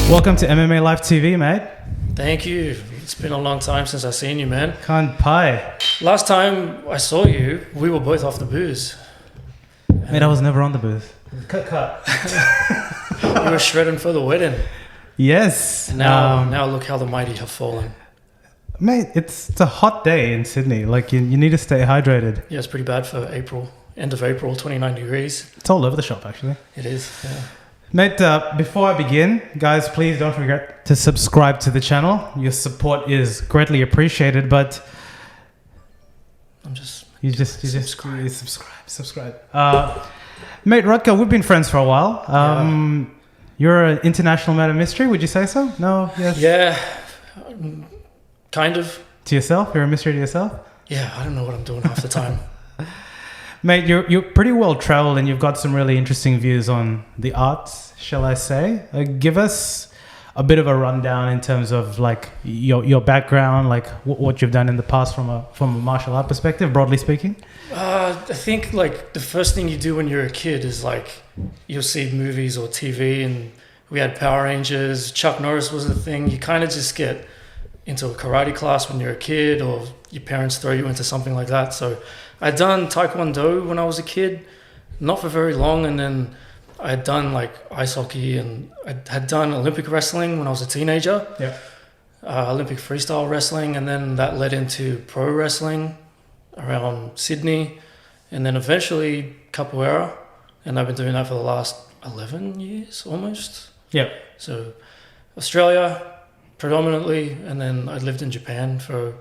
Welcome to MMA Live TV, mate. Thank you. It's been a long time since I've seen you, man. Can't pie. Last time I saw you, we were both off the booze. Mate, I was never on the booth. Cut. You were shredding for the wedding. Yes. Now look how the mighty have fallen. Mate, it's a hot day in Sydney. Like, you need to stay hydrated. Yeah, it's pretty bad for April. End of April, 29 degrees. It's all over the shop, actually. It is, yeah. Mate, before I begin, guys, please don't forget to subscribe to the channel. Your support is greatly appreciated, but you subscribe. Mate, Rutger, we've been friends for a while. You're an international man of mystery, would you say so? No? Yes? Yeah, kind of. To yourself? You're a mystery to yourself? Yeah, I don't know what I'm doing half the time. Mate, you're pretty well traveled and you've got some really interesting views on the arts, shall I say. Give us a bit of a rundown in terms of like your background, like what you've done in the past from a martial art perspective, broadly speaking. I think like the first thing you do when you're a kid is like you'll see movies or TV, and we had Power Rangers, Chuck Norris was the thing. You kind of just get into a karate class when you're a kid, or your parents throw you into something like that. So I'd done Taekwondo when I was a kid, not for very long, and then I had done like ice hockey, and I had done Olympic wrestling when I was a teenager. Yeah. Olympic freestyle wrestling, and then that led into pro wrestling around Sydney, and then eventually capoeira, and I've been doing that for the last 11 years almost. Yeah. So Australia predominantly, and then I lived in Japan for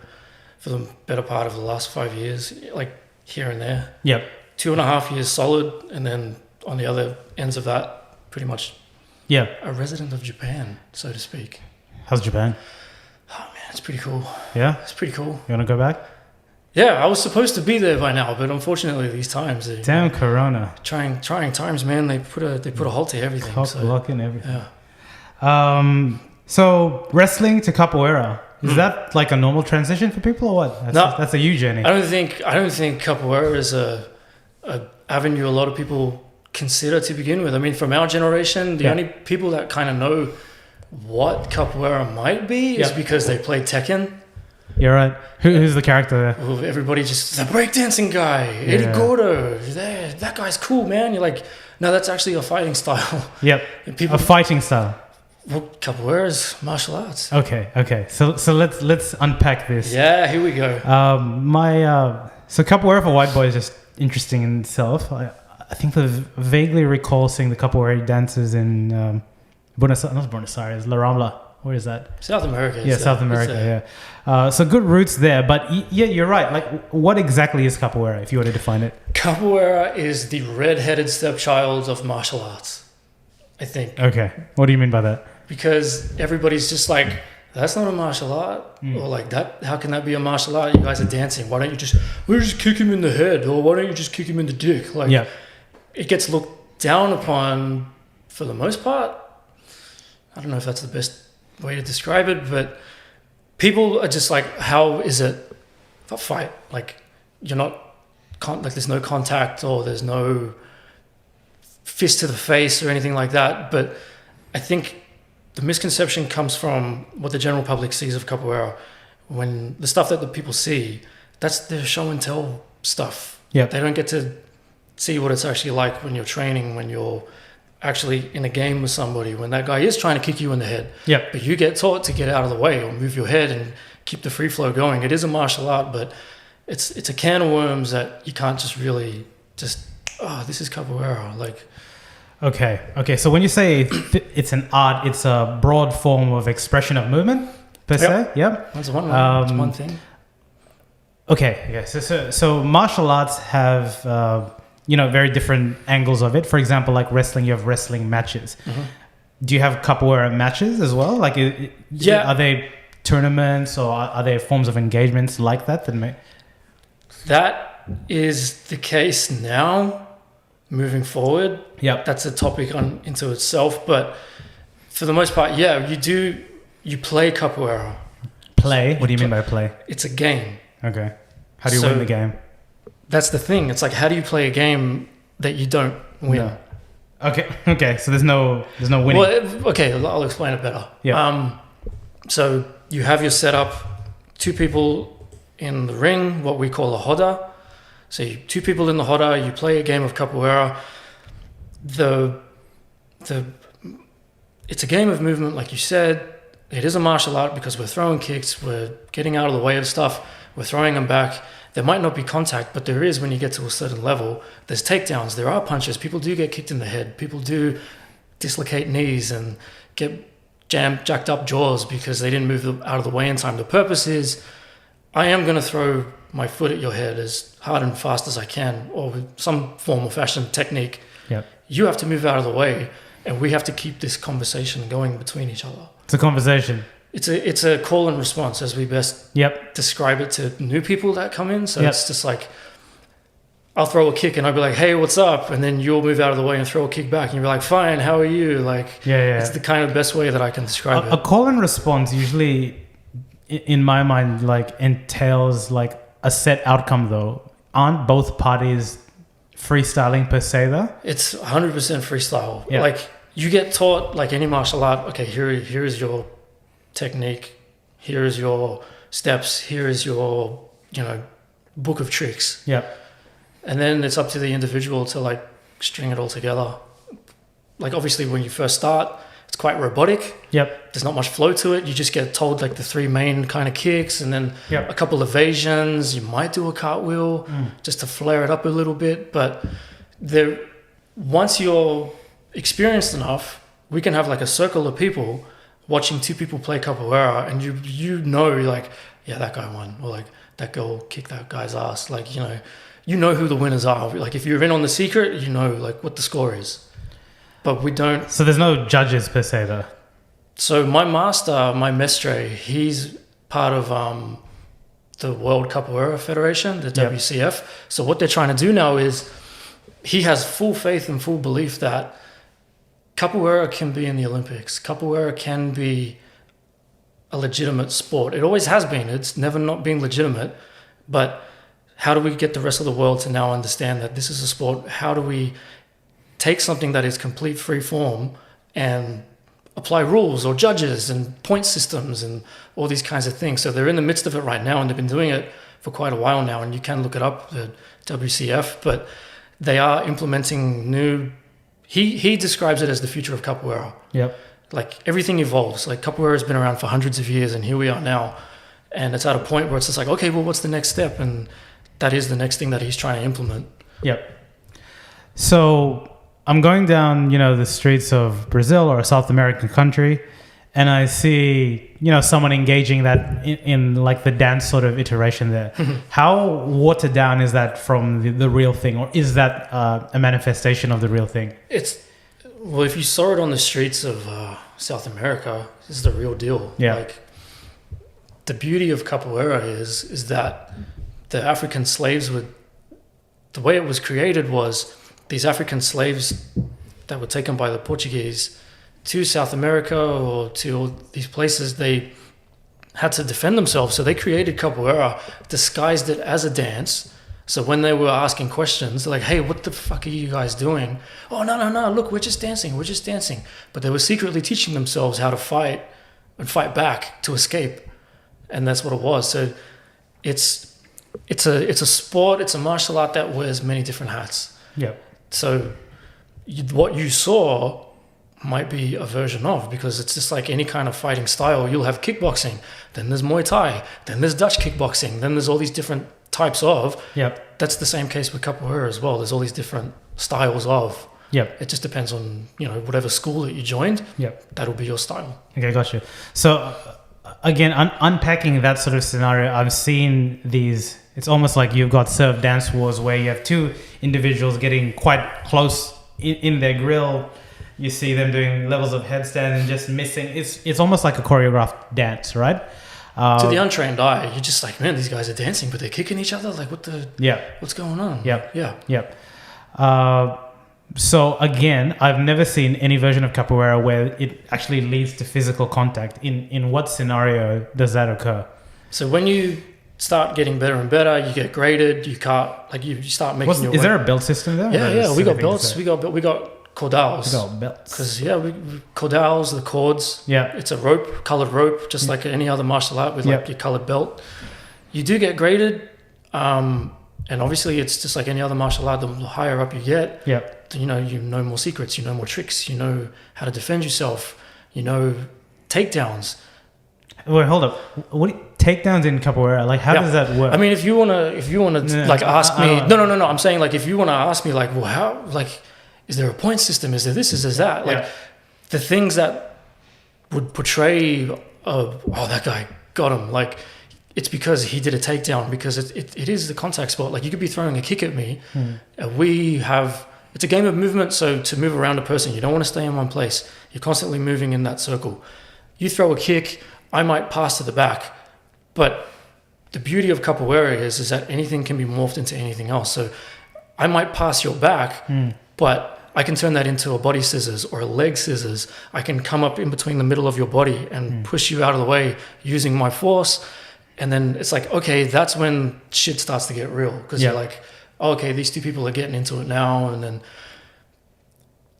the better part of the last 5 years, like here and there. Yep. 2.5 years solid, and then on the other ends of that, pretty much a resident of Japan, so to speak. How's Japan? Oh man, it's pretty cool. Yeah? It's pretty cool. You want to go back? Yeah, I was supposed to be there by now, but unfortunately these times... Damn Corona. Trying times, man. They put a halt to everything. Blocking everything. Yeah. So wrestling to capoeira, is that like a normal transition for people or what? That's a you journey. I don't think capoeira is a avenue a lot of people consider to begin with. I mean, from our generation, the only people that kind of know what capoeira might be is because they played Tekken. You're right. Who's the character there? Well, everybody just, the breakdancing guy, Eddie Gordo. That guy's cool, man. You're like, no, that's actually a fighting style. Yep. A fighting style. Well, capoeira is martial arts. Okay. So let's unpack this. Yeah, here we go. So capoeira for white boy is just interesting in itself. I think I vaguely recall seeing the capoeira dances in Buenos Aires, La Rambla. Where is that? South America. Yeah, South America. So good roots there, but you're right. Like, what exactly is capoeira, if you were to define it? Capoeira is the red-headed stepchild of martial arts, I think. Okay, what do you mean by that? Because everybody's just like, that's not a martial art, or like that. How can that be a martial art? You guys are dancing. Why don't you just kick him in the head, or why don't you just kick him in the dick? Like, it gets looked down upon for the most part. I don't know if that's the best way to describe it, but people are just like, how is it a fight? Like, you're not like there's no contact, or there's no fist to the face or anything like that. But I think the misconception comes from what the general public sees of capoeira. When the stuff that the people see, that's the show and tell stuff. They don't get to see what it's actually like when you're training, when you're actually in a game with somebody, when that guy is trying to kick you in the head. But you get taught to get out of the way or move your head and keep the free flow going. It is a martial art, but it's a can of worms that you can't just really this is capoeira. Like, Okay. So when you say it's an art, it's a broad form of expression of movement, per se. Yep. That's one thing. Okay. Yeah. So martial arts have very different angles of it. For example, like wrestling, you have wrestling matches. Mm-hmm. Do you have capoeira matches as well? Like, are they tournaments, or are there forms of engagements like that? That is the case now. Moving forward, that's a topic into itself. But for the most part, you play capoeira. Play? What do you mean by play? It's a game. Okay. How do you win the game? That's the thing. It's like, how do you play a game that you don't win? Okay. So there's no winning. Well, okay, I'll explain it better. Yeah. So you have your setup, two people in the ring, what we call a hoda. So two people in the hoda, you play a game of capoeira. It's a game of movement, like you said. It is a martial art because we're throwing kicks, we're getting out of the way of stuff, we're throwing them back. There might not be contact, but there is when you get to a certain level. There's takedowns, there are punches. People do get kicked in the head. People do dislocate knees and get jacked up jaws because they didn't move out of the way in time. The purpose is I am going to throw my foot at your head as hard and fast as I can, or with some form or fashion technique. Yep. You have to move out of the way, and we have to keep this conversation going between each other. It's a conversation. It's a call and response, as we best describe it to new people that come in. So it's just like, I'll throw a kick and I'll be like, hey, what's up? And then you'll move out of the way and throw a kick back. And you'll be like, fine, how are you? Like, it's the kind of best way that I can describe it. A call and response usually, in my mind, like entails like a set outcome though. Aren't both parties freestyling per se though? It's 100% freestyle. Yeah. Like, you get taught, like any martial art, okay, here is your technique, here is your steps, here is your, book of tricks. Yep. And then it's up to the individual to like string it all together. Like obviously when you first start, it's quite robotic. Yep. There's not much flow to it. You just get told like the three main kind of kicks and then a couple of evasions. You might do a cartwheel just to flare it up a little bit. But once you're experienced enough, we can have like a circle of people watching two people play capoeira, and you know like, yeah, that guy won, or like that girl kicked that guy's ass. Like, you know who the winners are. Like if you're in on the secret, you know like what the score is. But we don't. So there's no judges per se though. So my master, my Mestre, he's part of the World Capoeira Federation, the WCF. So what they're trying to do now is he has full faith and full belief that capoeira can be in the Olympics. Capoeira can be a legitimate sport. It always has been. It's never not been legitimate. But how do we get the rest of the world to now understand that this is a sport? How do we take something that is complete free form and apply rules or judges and point systems and all these kinds of things? So they're in the midst of it right now, and they've been doing it for quite a while now, and you can look it up, the WCF, but they are implementing new. He describes it as the future of capoeira. Yep. Like everything evolves. Like capoeira has been around for hundreds of years, and here we are now. And it's at a point where it's just like, okay, well, what's the next step? And that is the next thing that he's trying to implement. Yep. So I'm going down, the streets of Brazil or a South American country, and I see, someone engaging that in like the dance sort of iteration there. How watered down is that from the real thing, or is that a manifestation of the real thing? Well, if you saw it on the streets of South America, this is the real deal. Yeah. Like the beauty of capoeira is that the African slaves the way it was created was these African slaves that were taken by the Portuguese to South America or to these places, they had to defend themselves. So they created capoeira, disguised it as a dance. So when they were asking questions, they're like, hey, what the fuck are you guys doing? Oh, no, look, we're just dancing. But they were secretly teaching themselves how to fight and fight back to escape. And that's what it was. So it's a sport, it's a martial art that wears many different hats. Yeah. So what you saw might be a version of, because it's just like any kind of fighting style. You'll have kickboxing, then there's Muay Thai, then there's Dutch kickboxing, then there's all these different types of. Yep. That's the same case with capoeira as well. There's all these different styles of. Yep. It just depends on, whatever school that you joined. Yep. That'll be your style. Okay, gotcha. So again, unpacking that sort of scenario, I've seen these. It's almost like you've got surf dance wars where you have two individuals getting quite close in their grill. You see them doing levels of headstand and just missing. It's almost like a choreographed dance, right? To the untrained eye, you're just like, man, these guys are dancing, but they're kicking each other. Like, what's going on? Yep. So again, I've never seen any version of capoeira where it actually leads to physical contact. In what scenario does that occur? So when you start getting better and better, you get graded. You start making your way. Is there a belt system there? Yeah. We got belts. We got cordals. belts. Because we cordals, the cords. Yeah. It's a rope, colored rope, just like any other martial art with like your colored belt. You do get graded, and obviously it's just like any other martial art. The higher up you get, you know more secrets, you know more tricks, you know how to defend yourself, you know takedowns. Wait, hold up. What takedowns in capoeira? Like, how does that work? I mean, if you wanna like ask me, no. I'm saying like if you wanna ask me like, well, how like, is there a point system? Is there this? Is there that? Like, the things that would portray, that guy got him. Like, it's because he did a takedown. Because it is the contact sport. Like, you could be throwing a kick at me, and it's a game of movement. So to move around a person, you don't want to stay in one place. You're constantly moving in that circle. You throw a kick, I might pass to the back, but the beauty of capoeira is that anything can be morphed into anything else. So I might pass your back, but I can turn that into a body scissors or a leg scissors. I can come up in between the middle of your body and push you out of the way using my force. And then it's like, okay, that's when shit starts to get real. Because you're like, okay, these two people are getting into it now. And then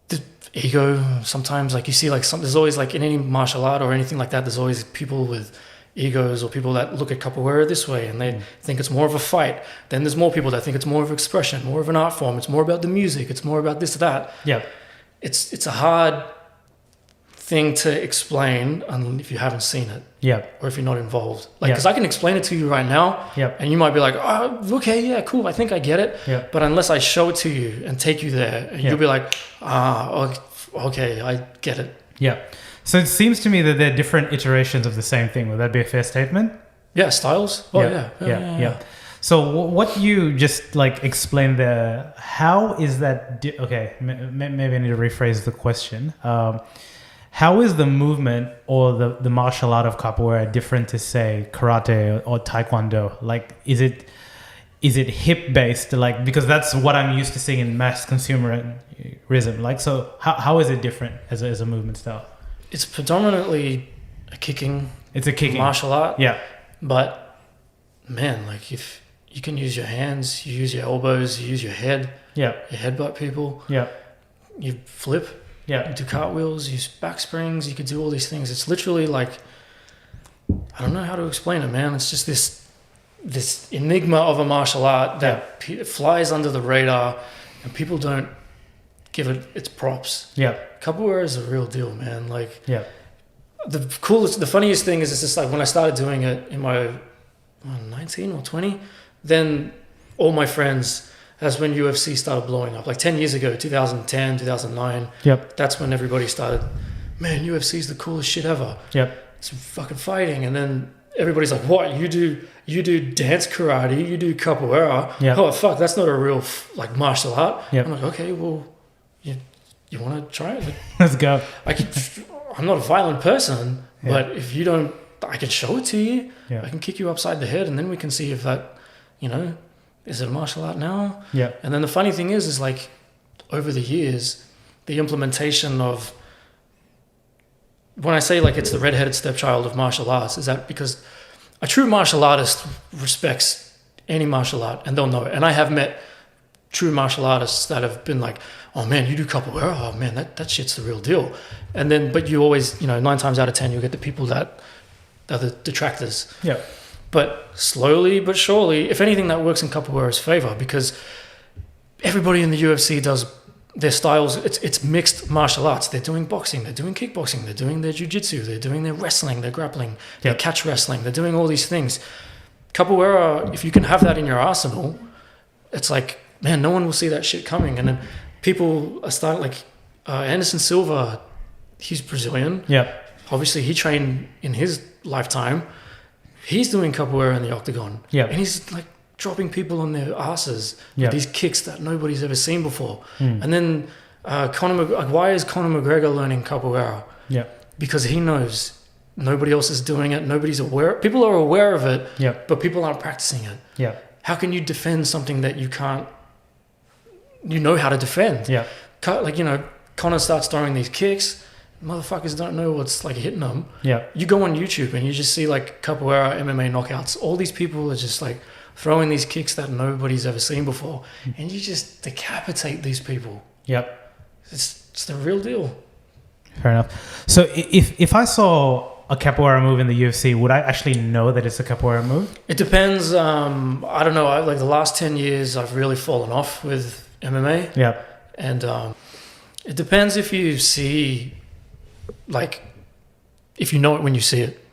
the ego, sometimes like you see like there's always like in any martial art or anything like that, there's always people with egos or people that look at capoeira this way and they think it's more of a fight. Then there's more people that think it's more of expression, more of an art form. It's more about the music. It's more about this or that. Yeah. It's a hard thing to explain if you haven't seen it. Yeah. Or if you're not involved. Like, because I can explain it to you right now. Yeah. And you might be like, oh, okay, yeah, cool. I think I get it. Yeah. But unless I show it to you and take you there, and you'll be like, okay, I get it. Yeah. So it seems to me that they're different iterations of the same thing. Would that be a fair statement? Yeah, styles. Oh, yeah. So what you just like explained there, how is that? Okay, maybe I need to rephrase the question. How is the movement or the martial art of capoeira different to say karate or taekwondo? Like, is it hip based? Like, because that's what I'm used to seeing in mass consumerism. Like, so how is it different as a movement style? It's predominantly a kicking. It's a kicking martial art. Yeah. But man, like if you can use your hands, you use your elbows, you use your head. Yeah. You headbutt people. Yeah. You flip. Yeah. You do cartwheels, use back springs, you could do all these things. It's literally like, I don't know how to explain it, man. It's just this enigma of a martial art that flies under the radar and people don't give it its props. Yeah. Capoeira is a real deal, man. Like, the funniest thing is it's just like when I started doing it in my 19 or 20, then all my friends, that's when UFC started blowing up. Like 10 years ago, 2010, 2009. Yep. That's when everybody started, man, UFC is the coolest shit ever. Yep. It's fucking fighting. And then everybody's like, what? You do dance karate, you do capoeira. Yep. Oh, fuck, that's not a real like martial art. Yep. I'm like, okay, well, you want to try it? Let's go. I'm not a violent person, but if you don't, I can show it to you. Yeah. I can kick you upside the head, and then we can see if that, is it a martial art now? Yeah. And then the funny thing is like, over the years, the implementation of, when I say like it's the redheaded stepchild of martial arts, is that because a true martial artist respects any martial art, and they'll know it. And I have met true martial artists that have been like, oh man, you do capoeira, oh man, that shit's the real deal. And then, but you always, 9 times out of 10, you'll get the people that are the detractors. Yeah. But slowly but surely, if anything, that works in capoeira's favor, because everybody in the UFC does their styles. It's mixed martial arts. They're doing boxing, they're doing kickboxing, they're doing their jiu-jitsu, they're doing their wrestling, they're grappling, they're catch wrestling, they're doing all these things. Capoeira, if you can have that in your arsenal, it's like, man, no one will see that shit coming. And then people are starting, like Anderson Silva, he's Brazilian. Yeah. Obviously, he trained in his lifetime. He's doing capoeira in the octagon. Yeah. And he's like dropping people on their asses with these kicks that nobody's ever seen before. And then why is Conor McGregor learning capoeira? Yeah. Because he knows nobody else is doing it. Nobody's aware. People are aware of it, but people aren't practicing it. Yeah. How can you defend something that you can't, how to defend? Yeah. Conor starts throwing these kicks. Motherfuckers don't know what's like hitting them. Yeah. You go on YouTube and you just see like capoeira MMA knockouts. All these people are just like throwing these kicks that nobody's ever seen before. And you just decapitate these people. Yep. it's the real deal. Fair enough. So if I saw a capoeira move in the UFC, would I actually know that it's a capoeira move? It depends. I don't know. Like the last 10 years, I've really fallen off with MMA. Yeah. And it depends if you see, like, if you know it when you see it.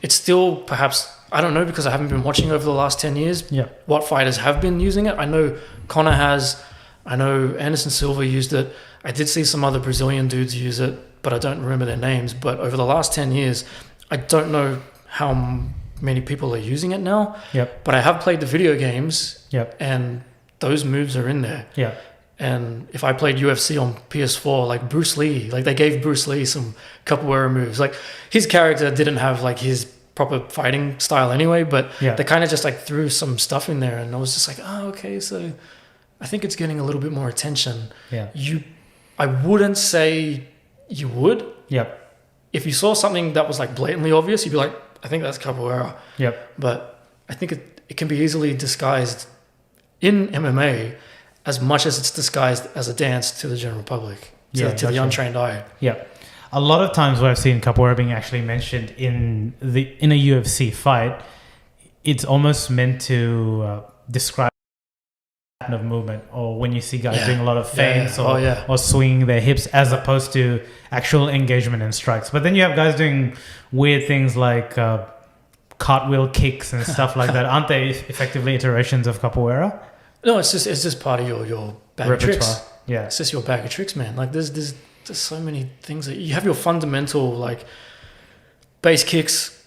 It's still perhaps, I don't know, because I haven't been watching over the last 10 years what fighters have been using it. I know Conor has. I know Anderson Silva used it. I did see some other Brazilian dudes use it, but I don't remember their names. But over the last 10 years, I don't know how many people are using it now. Yep. But I have played the video games. Yep. And those moves are in there. Yeah. And if I played UFC on PS4, like Bruce Lee, like they gave Bruce Lee some capoeira moves. Like his character didn't have like his proper fighting style anyway, but they kind of just like threw some stuff in there, and I was just like, oh, okay, so I think it's getting a little bit more attention. Yeah. I wouldn't say you would. Yep. If you saw something that was like blatantly obvious, you'd be like, I think that's capoeira. Yep. But I think it can be easily disguised in MMA as much as it's disguised as a dance to the general public, to the untrained eye. Yeah. A lot of times where I've seen capoeira being actually mentioned in a UFC fight, it's almost meant to describe of movement, or when you see guys doing a lot of feints or swinging their hips as opposed to actual engagement and strikes. But then you have guys doing weird things like cartwheel kicks and stuff like that. Aren't they effectively iterations of capoeira? No, it's just part of your bag of tricks. Yeah, it's just your bag of tricks, man. Like there's so many things that you have. Your fundamental like base kicks,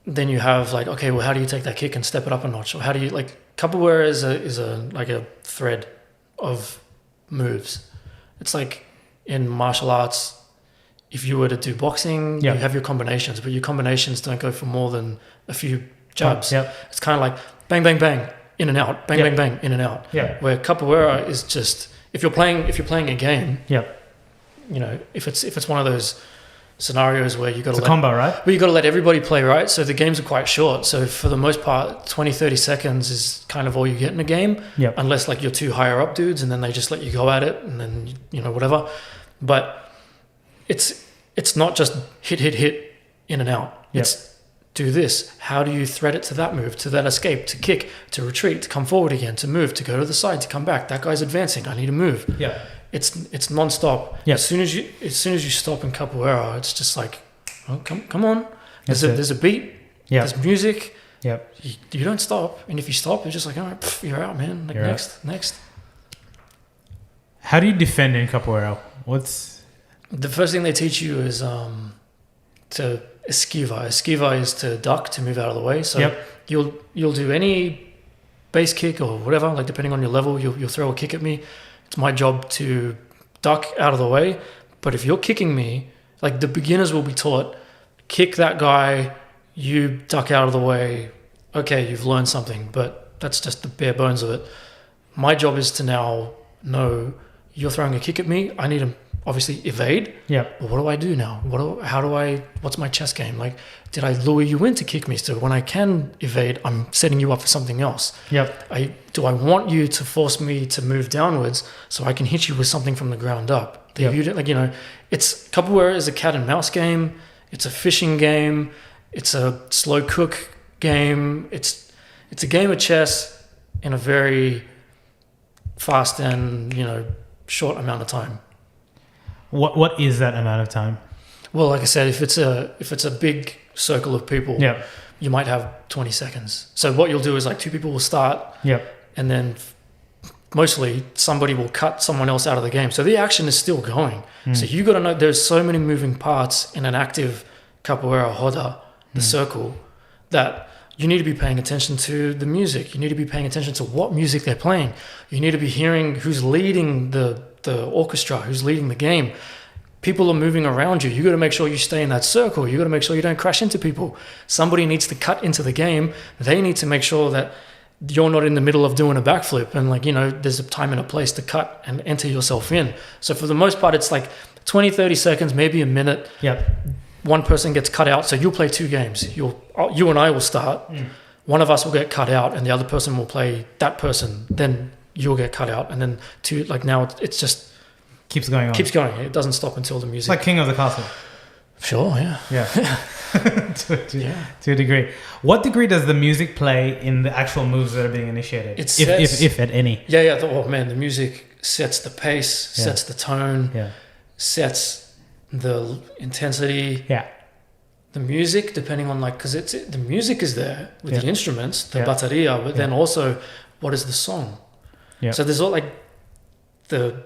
then you have like, okay, well, how do you take that kick and step it up a notch, or how do you like capoeira is a thread of moves. It's like in martial arts, if you were to do boxing, you have your combinations, but your combinations don't go for more than a few jabs. It's kind of like bang, bang, bang, in and out, bang, bang, bang, in and out. Where capoeira is just if you're playing a game. You know, if it's one of those scenarios where you got to let combo, right? Well, you got to let everybody play, right? So the games are quite short. So for the most part, 20, 30 seconds is kind of all you get in a game. Unless like you're two higher up dudes and then they just let you go at it and then, you know, whatever. But it's not just hit, in and out. It's do this. How do you thread it to that move, to that escape, to kick, to retreat, to come forward again, to move, to go to the side, to come back. That guy's advancing. I need to move. It's non-stop. As soon as you stop in capoeira, it's just like, oh, come on. There's a beat. There's music. You don't stop, and if you stop, you're just like, all right, you're out, man. Like next. How do you defend in capoeira? The first thing they teach you is to esquiva. Esquiva is to duck, to move out of the way. So you'll do any base kick or whatever, like depending on your level, you'll throw a kick at me. It's my job to duck out of the way. But if you're kicking me, like the beginners will be taught, kick that guy, you duck out of the way. Okay, you've learned something, but that's just the bare bones of it. My job is to now know you're throwing a kick at me. I need to obviously evade. But what do I do now? What's my chess game? Like, did I lure you in to kick me? So when I can evade, I'm setting you up for something else. Do I want you to force me to move downwards so I can hit you with something from the ground up? It's capoeira is a cat and mouse game. It's a fishing game. It's a slow cook game. It's a game of chess in a very fast and short amount of time. What is that amount of time? Well, like I said, if it's a big circle of people, you might have 20 seconds. So what you'll do is like two people will start, and then mostly somebody will cut someone else out of the game. So the action is still going. So you got to know there's so many moving parts in an active capoeira roda, the circle, that you need to be paying attention to the music. You need to be paying attention to what music they're playing. You need to be hearing who's leading the orchestra, who's leading the game. People are moving around you. You got to make sure you stay in that circle. You got to make sure you don't crash into people. Somebody needs to cut into the game. They need to make sure that you're not in the middle of doing a backflip and there's a time and a place to cut and enter yourself in. So for the most part, it's like 20, 30 seconds, maybe a minute. One person gets cut out. So you'll play two games. You and I will start. One of us will get cut out and the other person will play that person. Then you'll get cut out. And then now it's just keeps going on. Keeps going. It doesn't stop until the music. It's like King of the Castle. Sure, yeah. Yeah. to a degree. What degree does the music play in the actual moves that are being initiated? If at any. Yeah. Oh man, the music sets the pace, sets the tone, sets the intensity. Yeah. The music, depending on because the music is there with the instruments, the bateria, but then also what is the song? Yeah. So there's all like the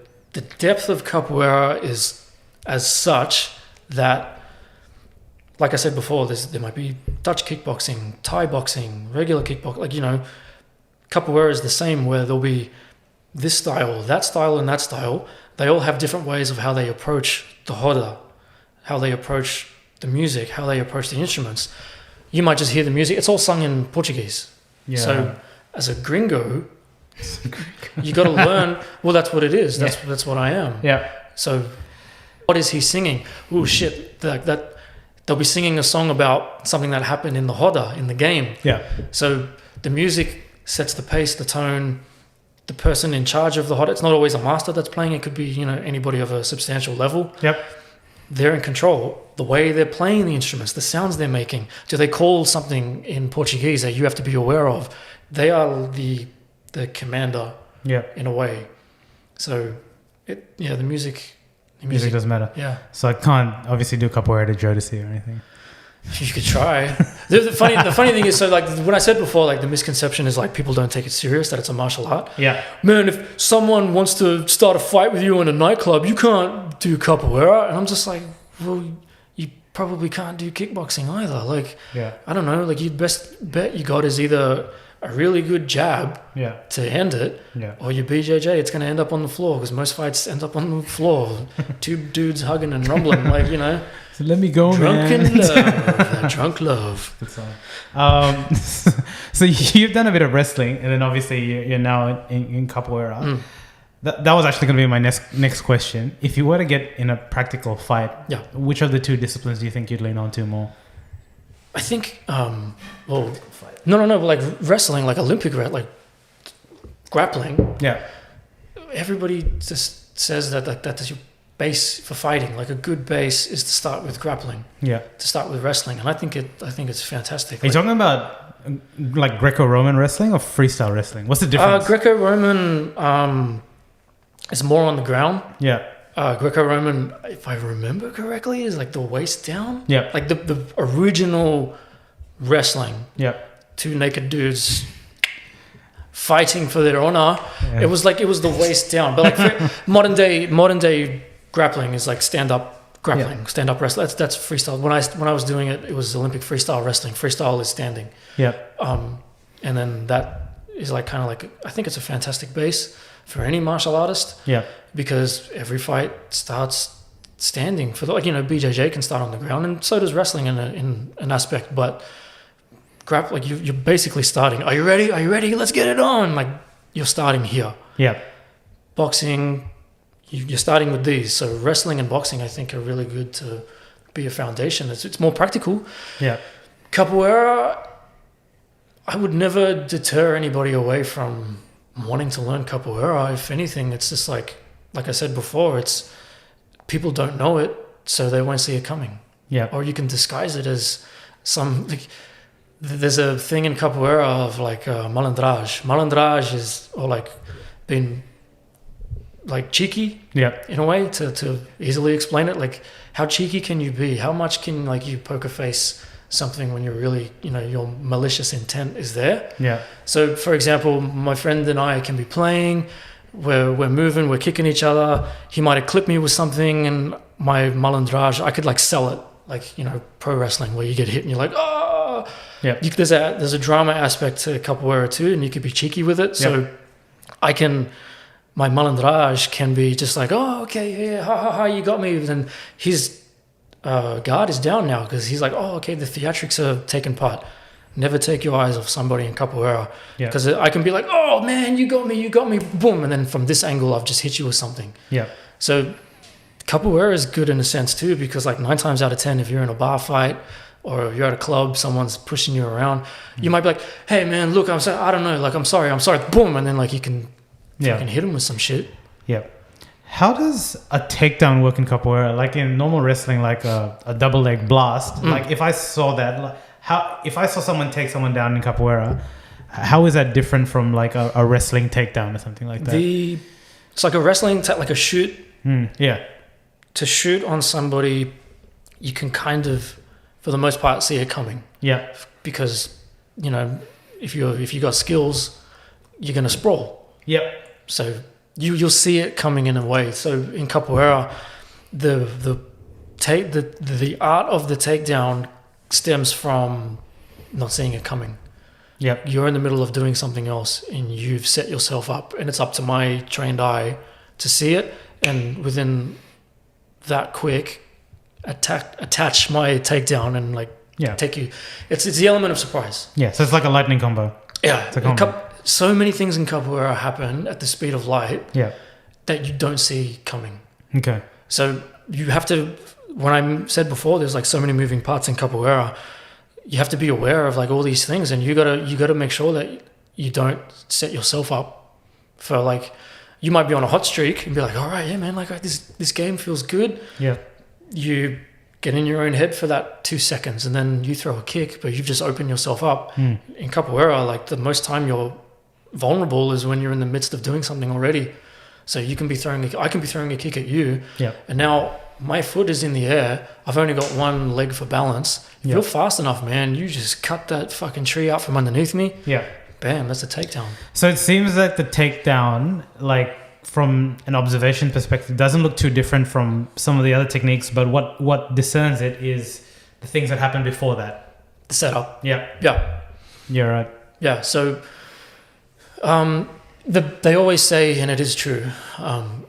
depth of capoeira is as such that, like I said before, there might be Dutch kickboxing, Thai boxing, regular kickboxing. Capoeira is the same, where there'll be this style, that style, and that style. They all have different ways of how they approach the roda, how they approach the music, how they approach the instruments. You might just hear the music. It's all sung in Portuguese. Yeah. So as a gringo, you got to learn. Well, that's what it is. That's what I am. Yeah. So what is he singing? Oh shit! That they'll be singing a song about something that happened in the roda, in the game. Yeah. So the music sets the pace, the tone. The person in charge of the roda. It's not always a master that's playing. It could be anybody of a substantial level. Yep. They're in control. The way they're playing the instruments, the sounds they're making. Do they call something in Portuguese that you have to be aware of? They are the commander. Yeah. In a way. So the music. The music doesn't matter. Yeah. So I can't obviously do capoeira to Jodeci or anything. You could try. the funny thing is, so when I said before, the misconception is people don't take it serious, that it's a martial art. Yeah. Man, if someone wants to start a fight with you in a nightclub, you can't do capoeira. And I'm just like, well, you probably can't do kickboxing either. I don't know. Your best bet you got is either a really good jab to end it, or your BJJ, it's going to end up on the floor, because most fights end up on the floor. Two dudes hugging and rumbling, So let me go, drunken love, drunk love. Good song. So you've done a bit of wrestling, and then obviously you're now in capoeira. That was actually going to be my next question. If you were to get in a practical fight, which of the two disciplines do you think you'd lean on to more? I think, no, wrestling, Olympic, grappling. Yeah. Everybody just says that's your base for fighting. A good base is to start with grappling. Yeah. To start with wrestling, and I think it's fantastic. Are you talking about Greco-Roman wrestling or freestyle wrestling? What's the difference? Greco-Roman is more on the ground. Yeah. Greco-Roman, if I remember correctly, is the waist down. Yeah. The original wrestling. Yeah. Two naked dudes fighting for their honor. Yeah. It was the waist down. But modern day grappling is stand up grappling, stand up wrestling. That's freestyle. When I was doing it, it was Olympic freestyle wrestling. Freestyle is standing. Yeah. And then that is I think it's a fantastic base for any martial artist. Yeah. Because every fight starts standing. For BJJ can start on the ground, and so does wrestling in an aspect. But grappling, you're basically starting. Are you ready? Are you ready? Let's get it on. You're starting here. Yeah. Boxing, you're starting with these. So wrestling and boxing, I think, are really good to be a foundation. It's more practical. Yeah. Capoeira, I would never deter anybody away from wanting to learn capoeira. If anything, it's just like I said before, it's people don't know it, so they won't see it coming. Yeah. Or you can disguise it as some. There's a thing in capoeira of malandrage. Malandrage is being cheeky. Yeah. In a way to easily explain it. How cheeky can you be? How much can you poker face something when you're really your malicious intent is there? Yeah. So for example, my friend and I can be playing, we're moving, we're kicking each other. He might have clipped me with something, and my malandrage, I could sell it pro wrestling, where you get hit and you're oh. Yeah. There's a drama aspect to capoeira too, and you could be cheeky with it. So my malandrage can be just oh, okay, yeah, ha ha ha, you got me. Then his guard is down now, because he's oh, okay, the theatrics are taking part. Never take your eyes off somebody in capoeira, because I can be oh man, you got me, boom, and then from this angle I've just hit you with something. Yeah. So capoeira is good in a sense too, because 9 times out of 10, if you're in a bar fight or if you're at a club, someone's pushing you around, you might be hey man, look, I don't know, I'm sorry, boom, and then you can hit them with some shit. Yeah. How does a takedown work in capoeira? Like in normal wrestling, like a double leg blast. Like if I saw that, if I saw someone take someone down in capoeira, how is that different from like a wrestling takedown or something like that? It's like a wrestling, like a shoot. Yeah. To shoot on somebody, you can kind of, for the most part, see it coming. Yeah. Because, you know, if you got skills, you're gonna sprawl. Yep. So you'll see it coming in a way. So in capoeira, the art of the takedown stems from not seeing it coming. Yep. You're in the middle of doing something else and you've set yourself up, and it's up to my trained eye to see it, and within that quick attach my takedown and like take you. It's the element of surprise. Yeah, so it's like a lightning combo. Yeah. It's a combo. So many things in capoeira happen at the speed of light that you don't see coming. Okay. So you have to, when I said before, there's like so many moving parts in capoeira, you have to be aware of like all these things, and you gotta make sure that you don't set yourself up for like, you might be on a hot streak and be like, all right, yeah, man, like this game feels good. Yeah. You get in your own head for that 2 seconds and then you throw a kick, but you've just opened yourself up. In capoeira, like the most time you're vulnerable is when you're in the midst of doing something already. So I can be throwing a kick at you. Yeah. And now my foot is in the air. I've only got one leg for balance. If you're fast enough, man, you just cut that fucking tree out from underneath me. Yeah. Bam, that's a takedown. So it seems like the takedown, like from an observation perspective, doesn't look too different from some of the other techniques, but what discerns it is the things that happen before that. The setup. Yeah. Yeah. You're right. Yeah. So they always say, and it is true,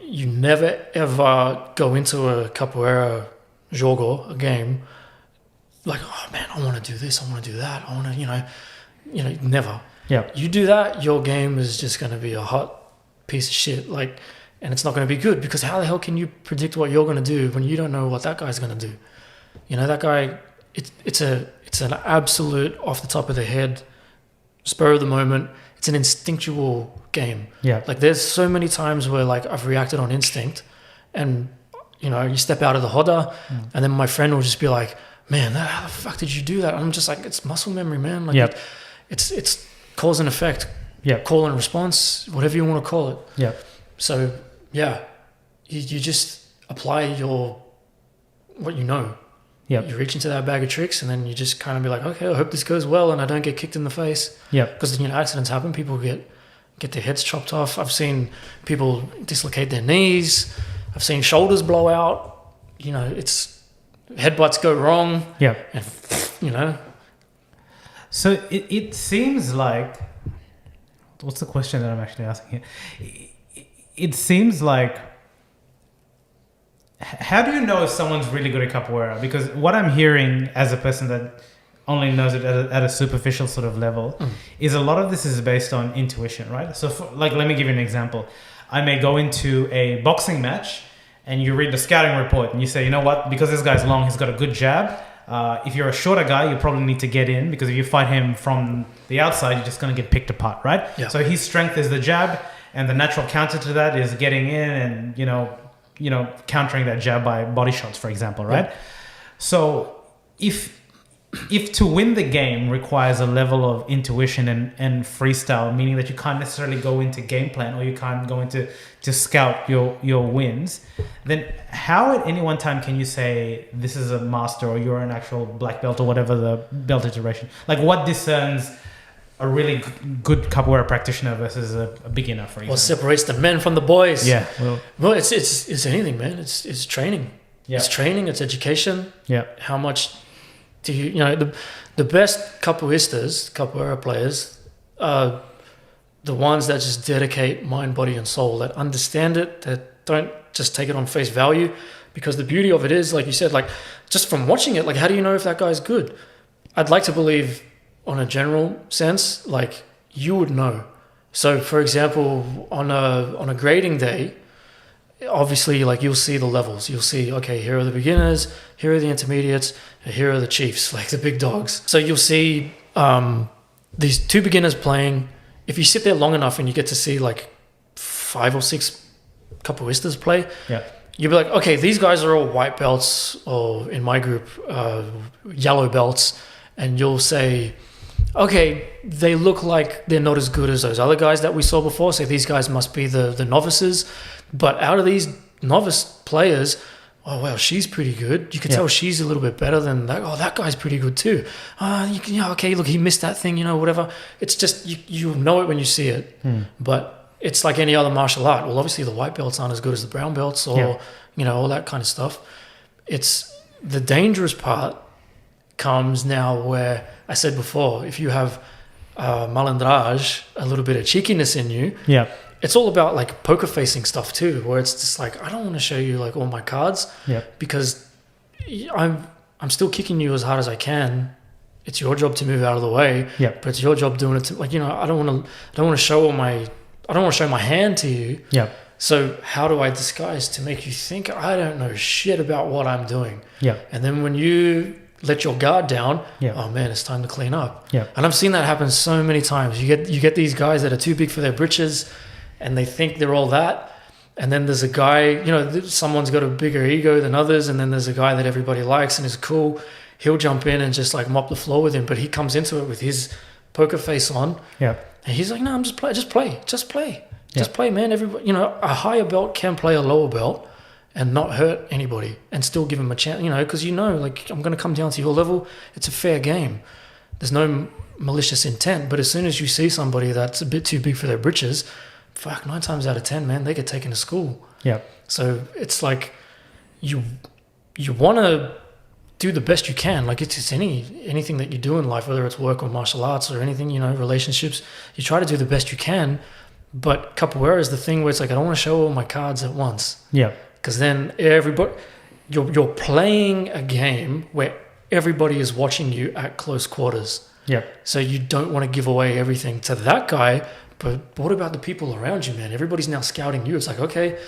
you never ever go into a capoeira jogo, a game, like, oh man, I want to do this, I want to do that, I want to, you know, never. Yeah. You do that, your game is just going to be a hot piece of shit, like, and it's not going to be good, because how the hell can you predict what you're going to do when you don't know what that guy's going to do? You know, that guy, it's an absolute off the top of the head, spur of the moment. It's an instinctual game. Yeah. Like there's so many times where like I've reacted on instinct, and you know, you step out of the hoda, and then my friend will just be like, man, how the fuck did you do that? And I'm just like, it's muscle memory, man. Like it's cause and effect. Yeah. Call and response, whatever you want to call it. Yeah. So yeah, you just apply what you know. Yeah. You reach into that bag of tricks, and then you just kind of be like, okay, I hope this goes well and I don't get kicked in the face. Yeah. Because, you know, accidents happen. People get their heads chopped off. I've seen people dislocate their knees. I've seen shoulders blow out. You know, headbutts go wrong. Yeah. And, you know. So it seems like, what's the question that I'm actually asking here? It seems like, how do you know if someone's really good at capoeira? Because what I'm hearing as a person that only knows it at a superficial sort of level is a lot of this is based on intuition, right? So let me give you an example. I may go into a boxing match and you read the scouting report and you say, you know what, because this guy's long, he's got a good jab. If you're a shorter guy, you probably need to get in, because if you fight him from the outside, you're just going to get picked apart, right? Yeah. So his strength is the jab, and the natural counter to that is getting in and, you know, countering that jab by body shots, for example, right? Yeah. So if to win the game requires a level of intuition and freestyle, meaning that you can't necessarily go into game plan, or you can't go into to scout your wins, then how at any one time can you say this is a master or you're an actual black belt or whatever the belt iteration? Like, what discerns a really good capoeira practitioner versus a beginner, for example? What separates the men from the boys? Yeah. Well, it's anything, man. It's training. Yeah. It's training. It's education. Yeah. How much do you know? The best capoeira players, are the ones that just dedicate mind, body, and soul. That understand it. That don't just take it on face value. Because the beauty of it is, like you said, like just from watching it, like how do you know if that guy's good? I'd like to believe, on a general sense, like you would know. So for example, on a grading day, obviously like you'll see the levels. You'll see, okay, here are the beginners, here are the intermediates, and here are the chiefs, like the big dogs. So you'll see these two beginners playing. If you sit there long enough and you get to see like 5 or 6 capoeistas play. Yeah. You'd be like, okay, these guys are all white belts, or in my group, yellow belts, and you'll say, okay, they look like they're not as good as those other guys that we saw before. So these guys must be the novices. But out of these novice players, oh, well, she's pretty good. You can tell she's a little bit better than that. Oh, that guy's pretty good too. Okay, look, he missed that thing, whatever. It's just, you know it when you see it. But it's like any other martial art. Well, obviously the white belts aren't as good as the brown belts or, all that kind of stuff. It's the dangerous part comes now where I said before, if you have malandrage, a little bit of cheekiness in you, it's all about like poker facing stuff too, where it's just like, I don't want to show you like all my cards because I'm still kicking you as hard as I can. It's your job to move out of the way, but it's your job doing it to, like, I don't want to show my hand to you. So how do I disguise to make you think I don't know shit about what I'm doing? And then when you let your guard down, oh man, it's time to clean up. And I've seen that happen so many times. You get these guys that are too big for their britches, and they think they're all that. And then there's a guy, someone's got a bigger ego than others, and then there's a guy that everybody likes and is cool. He'll jump in and just like mop the floor with him, but he comes into it with his poker face on. And he's like, no, I'm just play, man. Everybody, a higher belt can play a lower belt and not hurt anybody and still give him a chance, because like, I'm going to come down to your level. It's a fair game. There's no malicious intent. But as soon as you see somebody that's a bit too big for their britches, 9 times out of 10, man, they get taken to school. So it's like you want to do the best you can. Like it's just anything that you do in life, whether it's work or martial arts or anything, relationships, you try to do the best you can. But capoeira is the thing where it's like, I don't want to show all my cards at once. Because then you're playing a game where everybody is watching you at close quarters. So you don't want to give away everything to that guy. But what about the people around you, man? Everybody's now scouting you. It's like, okay,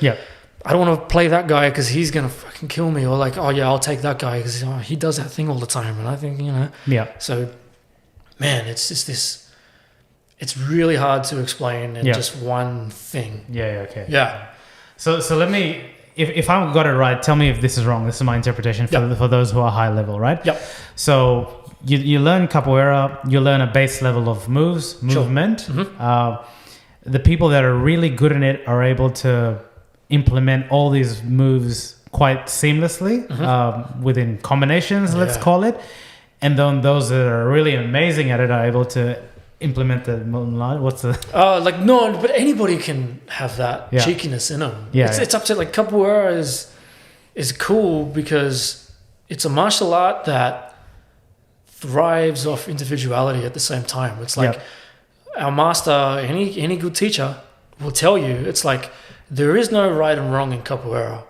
I don't want to play that guy because he's going to fucking kill me. Or like, oh yeah, I'll take that guy because he does that thing all the time. And I think, So, man, it's just this... It's really hard to explain in just one thing. So let me, if I got it right, tell me if this is wrong. This is my interpretation for those who are high level, right? So you learn capoeira, you learn a base level of movement. The people that are really good in it are able to implement all these moves quite seamlessly within combinations, let's call it. And then those that are really amazing at it are able to implement the what's the but anybody can have that cheekiness in them. It's up to, like, capoeira is cool because it's a martial art that thrives off individuality at the same time. It's like our master, any good teacher will tell you, it's like there is no right and wrong in capoeira.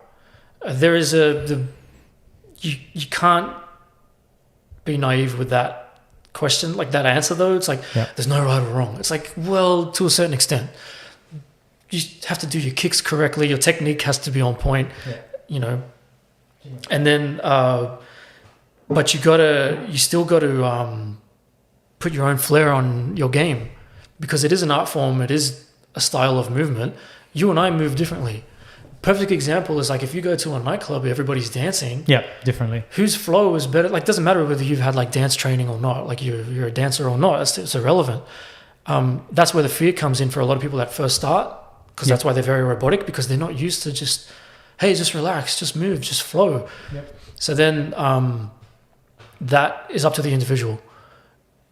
There is you can't be naive with that question, like that answer though. It's like there's no right or wrong. It's like, well, to a certain extent you have to do your kicks correctly, your technique has to be on point, and then but you still got to put your own flair on your game, because it is an art form, it is a style of movement. You and I move differently. Perfect example is like if you go to a nightclub, everybody's dancing. Differently. Whose flow is better? Like, doesn't matter whether you've had like dance training or not. Like you're a dancer or not. It's irrelevant. That's where the fear comes in for a lot of people that first start, because that's why they're very robotic, because they're not used to just, hey, just relax, just move, just flow. So then that is up to the individual.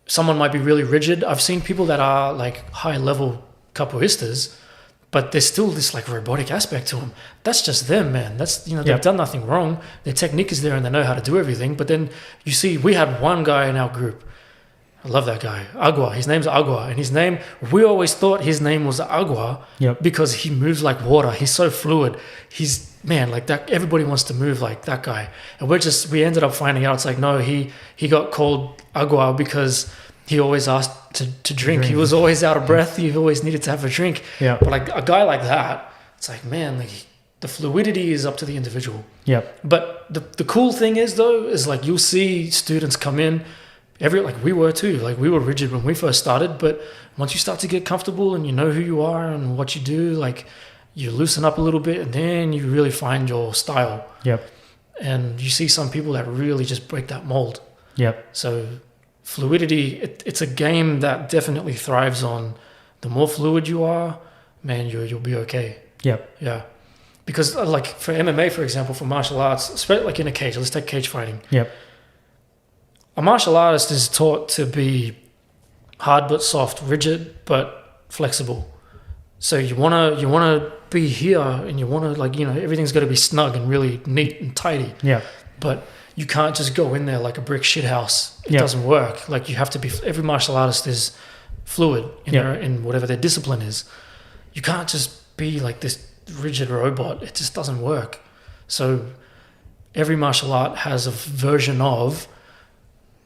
Someone might be really rigid. I've seen people that are like high level capoeiristas, but there's still this like robotic aspect to them. That's just them, man. That's, they've done nothing wrong. Their technique is there and they know how to do everything. But then you see, we had one guy in our group. I love that guy, Agua. His name's Agua. And we always thought his name was Agua because he moves like water. He's so fluid. He's, man, like that. Everybody wants to move like that guy. And we ended up finding out, it's like, no, he got called Agua because he always asked to drink. He was always out of breath. He always needed to have a drink. But like a guy like that, it's like, man, like the fluidity is up to the individual. But the cool thing is though, is like you'll see students come in, like we were too. Like we were rigid when we first started, but once you start to get comfortable and you know who you are and what you do, like you loosen up a little bit, and then you really find your style. Yep. And you see some people that really just break that mold. Yep. So fluidity, it's a game that definitely thrives on the more fluid you are, man, you'll be okay. Yep. Yeah. Because like for MMA, for example, for martial arts, especially like in a cage, let's take cage fighting. Yep. A martial artist is taught to be hard but soft, rigid but flexible. So you wanna be here, and you wanna, like, you know, everything's got to be snug and really neat and tidy. Yeah. But you can't just go in there like a brick shit house. It Yeah. doesn't work. Like, you have to be. Every martial artist is fluid in whatever their discipline is. You can't just be like this rigid robot. It just doesn't work. So every martial art has a version of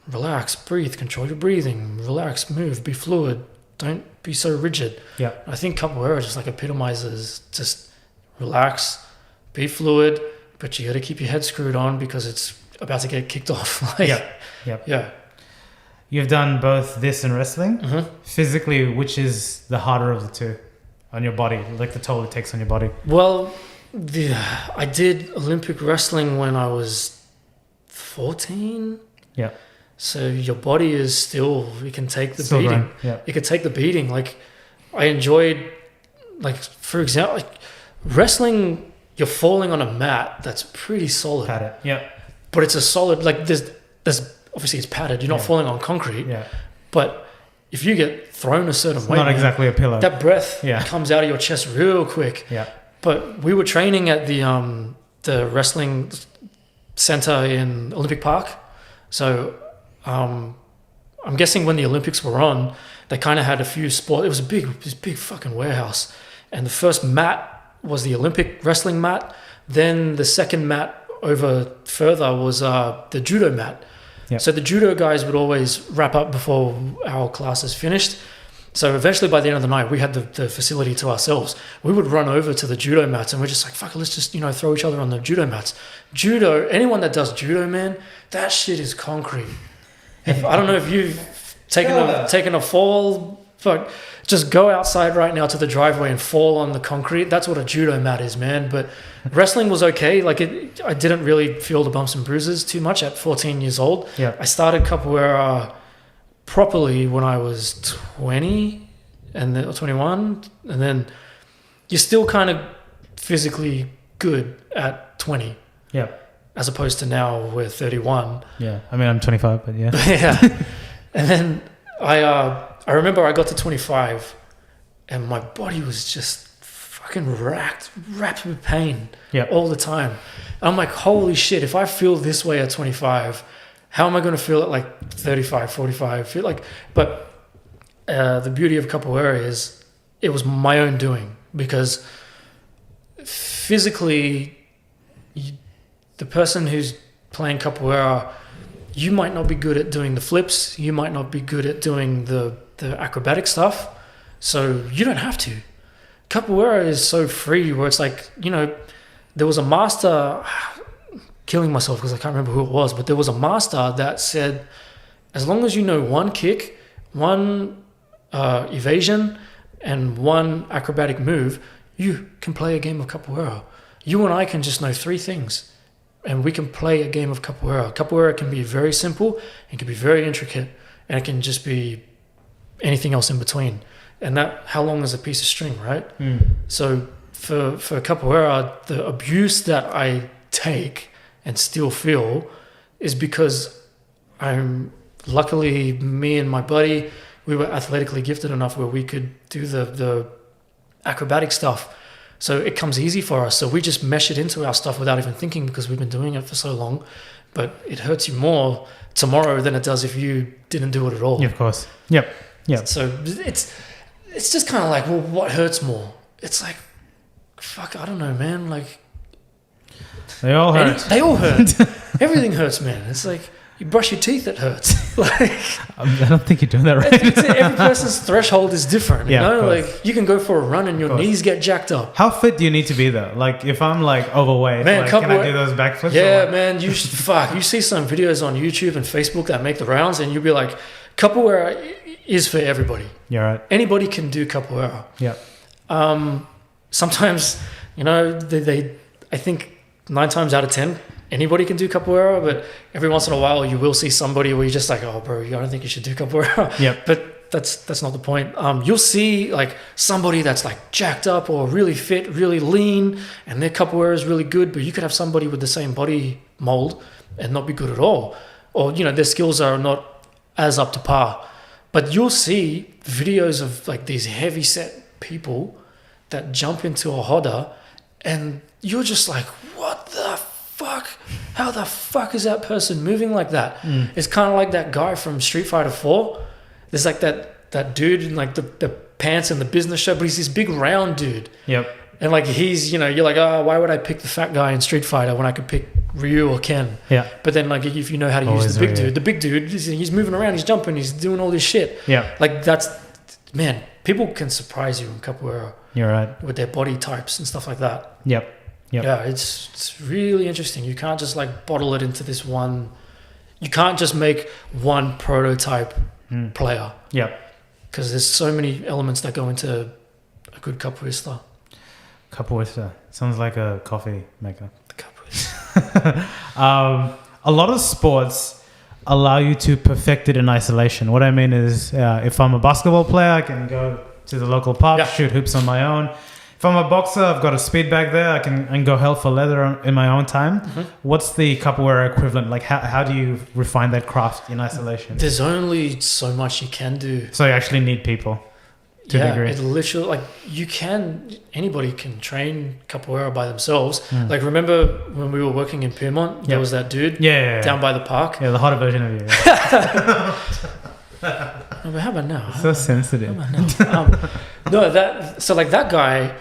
relax, breathe, control your breathing, relax, move, be fluid, don't be so rigid. Yeah. I think capoeira just like epitomizes just relax, be fluid, but you got to keep your head screwed on because it's about to get kicked off. Like, yeah. You've done both this and wrestling. Mm-hmm. Physically, which is the harder of the two on your body? Like the toll it takes on your body? Well, I did Olympic wrestling when I was 14. Yeah. So your body is still, it can take the Still beating. going, yeah. It could take the beating. Like, I enjoyed, like, for example, like wrestling, you're falling on a mat that's pretty solid. Padded. Yeah. But it's a solid, like, there's obviously it's padded. You're not falling on concrete. Yeah. But if you get thrown a certain way, not exactly a pillow. that breath comes out of your chest real quick. Yeah. But we were training at the wrestling center in Olympic Park. So I'm guessing when the Olympics were on, they kind of had a few sports. It was this big fucking warehouse. And the first mat was the Olympic wrestling mat. Then the second mat over further was the judo mat. Yep. So the judo guys would always wrap up before our classes finished. So eventually by the end of the night, we had the facility to ourselves. We would run over to the judo mats and we're just like, fuck it, let's just, throw each other on the judo mats. Judo, anyone that does judo, man, that shit is concrete. I don't know if you've taken a fall, but just go outside right now to the driveway and fall on the concrete. That's what a judo mat is, man. But wrestling was okay. Like, I didn't really feel the bumps and bruises too much at 14 years old. Yeah. I started capoeira properly when I was 20 or 21, and then you're still kind of physically good at 20. Yeah. As opposed to now we're 31. Yeah. I mean, I'm 25, but yeah. Yeah. And then I remember I got to 25 and my body was just fucking racked with pain all the time. And I'm like, holy shit, if I feel this way at 25, how am I going to feel at like 35, 45? But the beauty of capoeira is it was my own doing, because physically the person who's playing capoeira, you might not be good at doing the flips, you might not be good at doing the acrobatic stuff, so you don't have to. Capoeira is so free where it's like, there was a master, killing myself because I can't remember who it was, but there was a master that said, as long as you know one kick, one evasion, and one acrobatic move, you can play a game of capoeira. You and I can just know 3 things, and we can play a game of capoeira. Capoeira can be very simple, it can be very intricate, and it can just be anything else in between. And that, how long is a piece of string, right? So for capoeira, the abuse that I take and still feel is because luckily me and my buddy, we were athletically gifted enough where we could do the acrobatic stuff. So it comes easy for us. So we just mesh it into our stuff without even thinking, because we've been doing it for so long. But it hurts you more tomorrow than it does if you didn't do it at all. Yeah, of course. Yep. So it's just kind of like, well, what hurts more? It's like, fuck, I don't know, man. Like, they all hurt. They all hurt. Everything hurts, man. It's like, you brush your teeth, it hurts. Like, I don't think you're doing that right. Every person's threshold is different. Yeah, you know, like, you can go for a run and your knees get jacked up. How fit do you need to be though? Like, if I'm like overweight, man, can I do those backflips? Yeah, man. You see some videos on YouTube and Facebook that make the rounds, and you'll be like, capoeira is for everybody. Yeah, right. Anybody can do capoeira. Yeah. sometimes, I think 9 times out of 10, anybody can do capoeira, but every once in a while you will see somebody where you're just like, oh, bro, I don't think you should do capoeira. Yep. But that's not the point. You'll see like somebody that's like jacked up or really fit, really lean, and their capoeira is really good, but you could have somebody with the same body mold and not be good at all. Or, their skills are not as up to par. But you'll see videos of like these heavy set people that jump into a hoda, and you're just like, what the fuck? How the fuck is that person moving like that? It's kind of like that guy from Street Fighter 4. There's like that dude in like the pants and the business shirt, but he's this big round dude. Yep. And like he's, you're like, oh, why would I pick the fat guy in Street Fighter when I could pick Ryu or Ken? Yeah. But then like if you know how to use the big dude, he's moving around, he's jumping, he's doing all this shit. Yeah. Like man, people can surprise you in capoeira. You're right. With their body types and stuff like that. Yep. Yeah, it's really interesting. You can't just like bottle it into this one. You can't just make one prototype player. Yep. Because there's so many elements that go into a good capoeirista. Capoeirista sounds like a coffee maker. The capoeirista. A lot of sports allow you to perfect it in isolation. What I mean is, if I'm a basketball player, I can go to the local park, shoot hoops on my own. If I'm a boxer, I've got a speed bag there. I can go hell for leather in my own time. Mm-hmm. What's the capoeira equivalent? Like, how do you refine that craft in isolation? There's only so much you can do. So you actually need people to a degree. It literally, like, anybody can train capoeira by themselves. Like, remember when we were working in Piermont, there was that dude down by the park? Yeah, the hotter version of you. No, but how about now? So sensitive. That guy,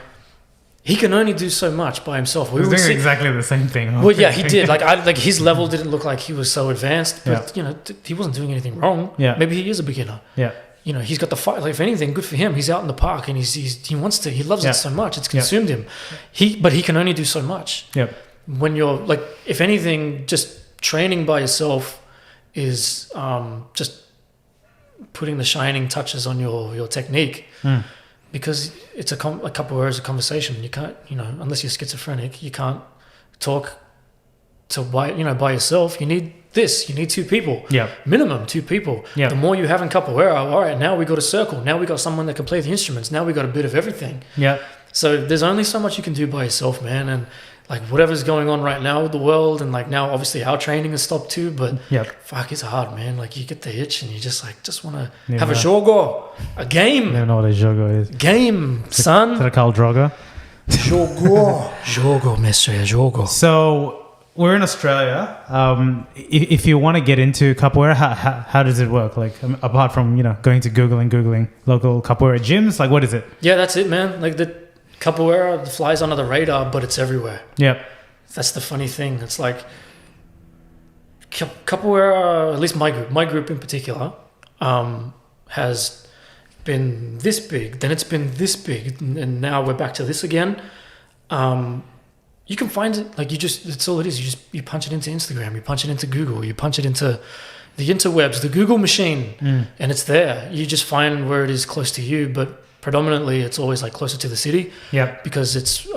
he can only do so much by himself. He was doing exactly the same thing. Well, yeah, he did. Like his level didn't look like he was so advanced, but he wasn't doing anything wrong. Yeah. Maybe he is a beginner. Yeah. He's got the fight. Like, if anything, good for him. He's out in the park and he loves it so much. It's consumed him. But he can only do so much. Yep. When you're like, if anything, just training by yourself is just putting the shining touches on your technique, because it's a capoeira is a conversation. You can't, unless you're schizophrenic, you can't talk by yourself. You need this. You need 2 people. Yeah. Minimum 2 people. Yeah. The more you have in capoeira, all right, now we got a circle. Now we got someone that can play the instruments. Now we got a bit of everything. Yeah. So there's only so much you can do by yourself, man. And like whatever's going on right now with the world, and like now obviously our training has stopped too, but fuck, it's hard, man. Like you get the itch and you just want to have a jogo, a game. I don't know what a jogo is. Game, son. Is that called droga? Jogo, mestre, jogo. So we're in Australia. If you want to get into capoeira, how does it work? Like, apart from going to Google and googling local capoeira gyms, like what is it? Yeah, that's it, man. Like the capoeira flies under the radar, but it's everywhere. Yep. That's the funny thing. It's like capoeira, at least my group in particular, has been this big, then it's been this big, and now we're back to this again. You can find it, like that's all it is. You punch it into Instagram, you punch it into Google, you punch it into the interwebs, the Google machine, and it's there. You just find where it is close to you, but predominantly it's always like closer to the city. Yeah. Because it's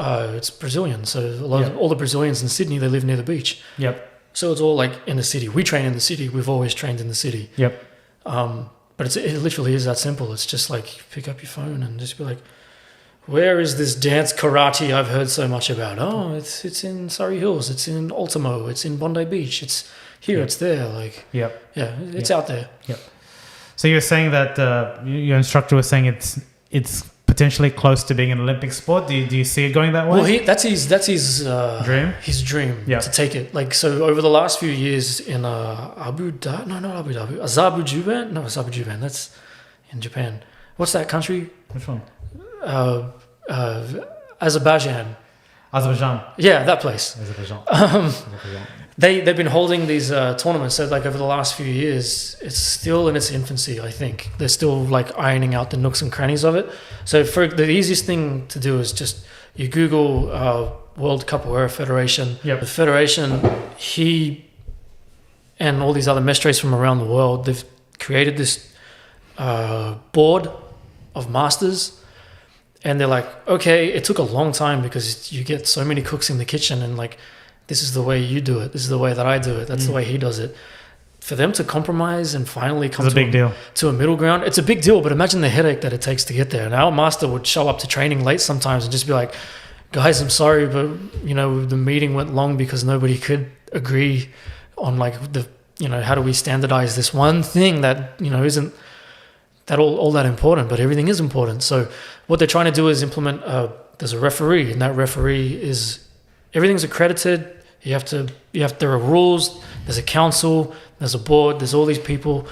Brazilian. So all the Brazilians in Sydney, they live near the beach. Yep. So it's all like in the city. We train in the city. We've always trained in the city. Yep. But it literally is that simple. It's just like pick up your phone and just be like, where is this dance karate I've heard so much about? Oh, it's in Surrey Hills. It's in Ultimo. It's in Bondi Beach. It's here. It's there. Like, yeah, it's out there. Yep. So you're saying that your instructor was saying it's potentially close to being an Olympic sport. Do you see it going that way? Well, that's his dream. His dream to take it. Like, so over the last few years in Azerbaijan. That's in Japan. What's that country? Which one? Azerbaijan. Yeah, that place. Azerbaijan. They've been holding these tournaments. So like over the last few years, it's still in its infancy. I think they're still like ironing out the nooks and crannies of it. So for the easiest thing to do is just you Google World Capoeira Federation. Yep. The federation, he and all these other mestres from around the world, they've created this board of masters, And they're like, okay, it took a long time because you get so many cooks in the kitchen and like, this is the way you do it. This is the way that I do it. That's the way he does it. For them to compromise and finally come to a middle ground, it's a big deal, but imagine the headache that it takes to get there. And our master would show up to training late sometimes and just be like, guys, I'm sorry, but you know, the meeting went long because nobody could agree on like the, you know, how do we standardize this one thing that, you know, isn't that all that important, but everything is important. So what they're trying to do is implement, there's a referee, and that referee is, everything's accredited. There are rules, there's a council, there's a board, there's all these people,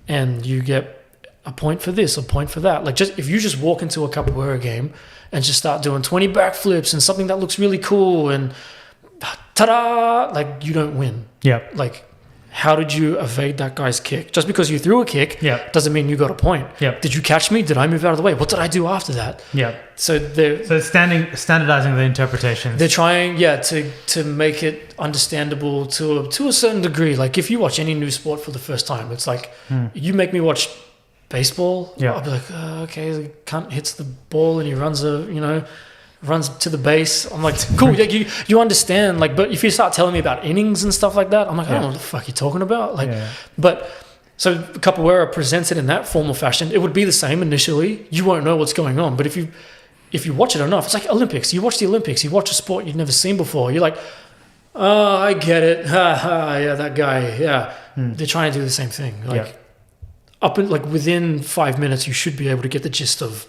and you get a point for this, a point for that. Like, just if you just walk into a capoeira game and just start doing 20 backflips and something that looks really cool and ta-da, like, you don't win. Yeah. Like, how did you evade that guy's kick? Just because you threw a kick doesn't mean you got a point. Yeah. Did you catch me? Did I move out of the way? What did I do after that? Yeah. So standardizing the interpretations. They're trying, to make it understandable to a certain degree. Like, if you watch any new sport for the first time, it's like, you make me watch baseball. Yeah. I'll be like, okay, the cunt hits the ball and he runs to the base. I'm like, cool, you understand. Like, but if you start telling me about innings and stuff like that, I'm like, I don't know what the fuck you're talking about. Like, but so capoeira presents it in that formal fashion. It would be the same initially. You won't know what's going on, but if you watch it enough, it's like Olympics. You watch the Olympics. You watch a sport you've never seen before. You're like, oh, I get it. Yeah, that guy. Yeah, they're trying to do the same thing. Like, up in, like, within 5 minutes, you should be able to get the gist of,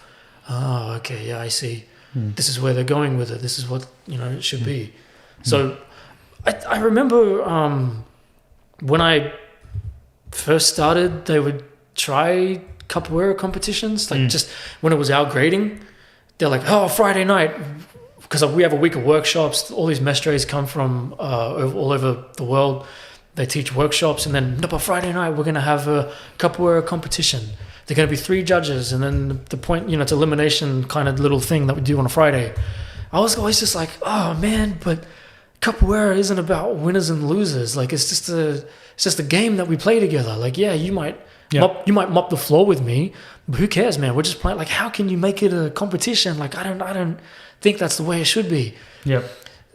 oh, okay, yeah, I see. This is where they're going with it. This is what, you know, it should be. So I remember when I first started, they would try capoeira competitions, like just when it was our grading. They're like, oh, Friday night, because we have a week of workshops. All these mestres come from all over the world. They teach workshops, and then but Friday night we're going to have a capoeira competition. They're going to be 3 judges, and then the point, you know, it's elimination kind of little thing that we do on a Friday. I was always just like, oh man, but capoeira isn't about winners and losers. Like, it's just a game that we play together. Like, yeah, you might mop the floor with me, but who cares, man? We're just playing. Like, how can you make it a competition? Like, I don't think that's the way it should be. Yep.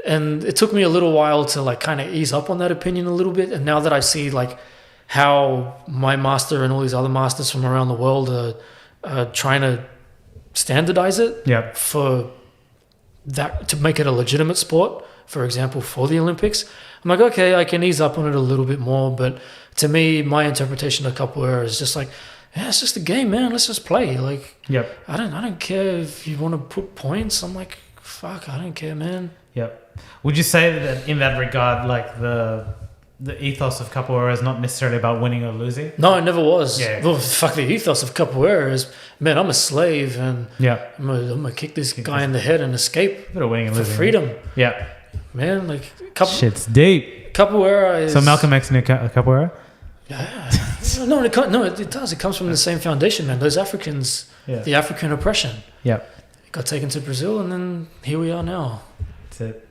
And it took me a little while to like kind of ease up on that opinion a little bit. And now that I see like how my master and all these other masters from around the world are trying to standardize it for that, to make it a legitimate sport, for example, for the Olympics, I'm like, okay, I can ease up on it a little bit more. But to me, my interpretation of capoeira is just like, yeah, it's just a game, man. Let's just play. Like, I don't care if you want to put points. I'm like, fuck, I don't care, man. Yep. Would you say that in that regard, like the ethos of capoeira is not necessarily about winning or losing? No, it never was. Yeah. Well, fuck, the ethos of capoeira is, man, I'm a slave and I'm gonna kick this guy in the head and escape a bit of winning and losing, freedom. Yeah. Man, like shit's deep. Capoeira is. So Malcolm X knew capoeira? Yeah. No, it does. It comes from the same foundation, man. Those Africans, the African oppression. Yeah. Got taken to Brazil, and then here we are now. That's it.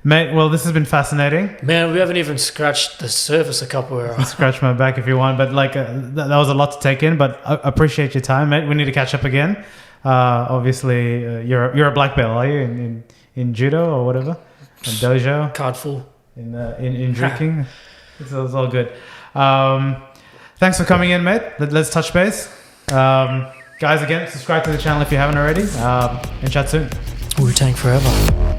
Mate, well, this has been fascinating. Man, we haven't even scratched the surface of capoeira. Scratch my back if you want, but like that was a lot to take in. But I appreciate your time, mate. We need to catch up again. Obviously, you're a black belt, are you in judo or whatever? In dojo. Card full. In drinking. It's all good. Thanks for coming in, mate. Let's touch base. Guys, again, subscribe to the channel if you haven't already. And chat soon. Wu-Tang forever.